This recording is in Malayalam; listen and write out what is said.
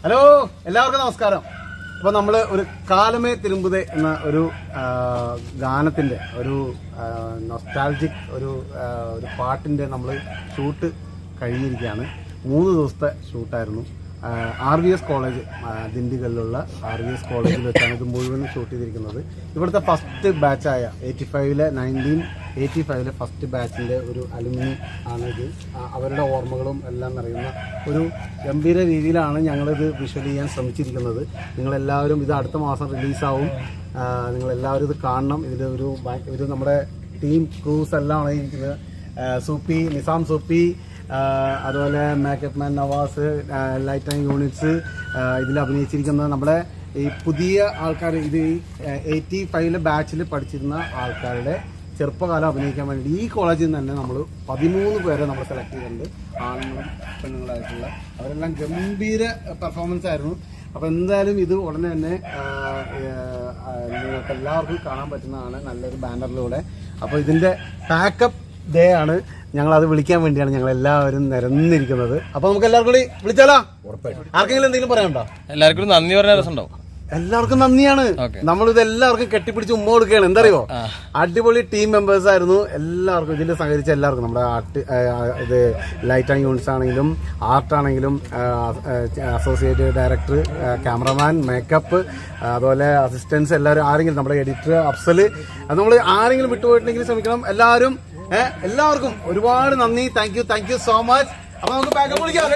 ഹലോ, എല്ലാവർക്കും നമസ്കാരം. അപ്പോൾ നമ്മൾ ഒരു കാലമേ തിരുമ്പുതേ എന്ന ഒരു ഗാനത്തിൻ്റെ ഒരു നൊസ്റ്റാൾജിക് ഒരു പാട്ടിൻ്റെ നമ്മൾ ഷൂട്ട് കഴിഞ്ഞിരിക്കുകയാണ്. 3 ദിവസത്തെ ഷൂട്ടായിരുന്നു. RVS കോളേജ്, ദിണ്ടിഗലിലുള്ള RVS കോളേജിൽ വെച്ചാണ് ഇത് മുഴുവനും ഷൂട്ട് ചെയ്തിരിക്കുന്നത്. ഇവിടുത്തെ ഫസ്റ്റ് ബാച്ചായ 1985 ഫസ്റ്റ് ബാച്ചിൻ്റെ ഒരു അലുമിനി ആണ് ഇത്. അവരുടെ ഓർമ്മകളും എല്ലാം നിറയുന്ന ഒരു ഗംഭീര രീതിയിലാണ് ഞങ്ങളിത് വിഷ്വൽ ചെയ്യാൻ ശ്രമിച്ചിരിക്കുന്നത്. നിങ്ങളെല്ലാവരും ഇത് അടുത്ത മാസം റിലീസാവും. നിങ്ങളെല്ലാവരും ഇത് കാണണം. ഇത് നമ്മുടെ ടീം ക്രൂസ് എല്ലാം ആണ് ഇരിക്കുന്നത്. സൂപ്പി, നിസാം സൂപ്പി, അതുപോലെ makeup man Navas, light and units, ഇതിൽ അഭിനയിച്ചിരിക്കുന്നത് നമ്മുടെ ഈ പുതിയ ആൾക്കാർ. ഇത് 85 ബാച്ചിൽ പഠിച്ചിരുന്ന ആൾക്കാരുടെ ചെറുപ്പകാലം അഭിനയിക്കാൻ വേണ്ടി ഈ കോളേജിൽ നിന്ന് തന്നെ നമ്മൾ 13 പേരെ നമ്മൾ സെലക്ട് ചെയ്തിട്ടുണ്ട്. ആണുങ്ങളും പെണ്ണുങ്ങളായിട്ടുള്ള അവരെല്ലാം ഗംഭീര പെർഫോമൻസ് ആയിരുന്നു. അപ്പോൾ എന്തായാലും ഇത് ഉടനെ തന്നെ നിങ്ങൾക്ക് എല്ലാവർക്കും കാണാൻ പറ്റുന്നതാണ് നല്ലൊരു ബാനറിലൂടെ. അപ്പോൾ ഇതിൻ്റെ പാക്കപ്പ് ഡേ ആണ്. ഞങ്ങളത് വിളിക്കാൻ വേണ്ടിയാണ് ഞങ്ങൾ എല്ലാവരും നിരന്നിരിക്കുന്നത്. അപ്പൊ നമുക്ക് എല്ലാവർക്കും കൂടി വിളിച്ചാലോ? ആർക്കെങ്കിലും എന്തെങ്കിലും പറയാനുണ്ടോ? എല്ലാവർക്കും നന്ദി പറഞ്ഞ രസമുണ്ടാവും. എല്ലാവർക്കും നന്ദിയാണ്. നമ്മളിത് എല്ലാവർക്കും കെട്ടിപ്പിടിച്ച് ഉമ്മ കൊടുക്കുകയാണ്. എന്തറിയോ, അടിപൊളി ടീം മെമ്പേഴ്സ് ആയിരുന്നു. എല്ലാവർക്കും ഇതിൽ സഹകരിച്ച എല്ലാവർക്കും, നമ്മുടെ ഇത് ലൈറ്റ് ആൻഡ് യൂണിറ്റ്സ് ആണെങ്കിലും ആർട്ടാണെങ്കിലും അസോസിയേറ്റ് ഡയറക്ടർ, ക്യാമറമാൻ, മേക്കപ്പ്, അതുപോലെ അസിസ്റ്റൻസ് എല്ലാവരും, ആരെങ്കിലും നമ്മുടെ എഡിറ്റർ അഫ്സൽ, അത് നമ്മൾ ആരെങ്കിലും വിട്ടുപോയിട്ടുണ്ടെങ്കിൽ ശ്രമിക്കണം. എല്ലാവർക്കും ഒരുപാട് നന്ദി. Thank you so much. അപ്പൊ നമുക്ക് പാക്കപ്പ് വിളിക്കാം.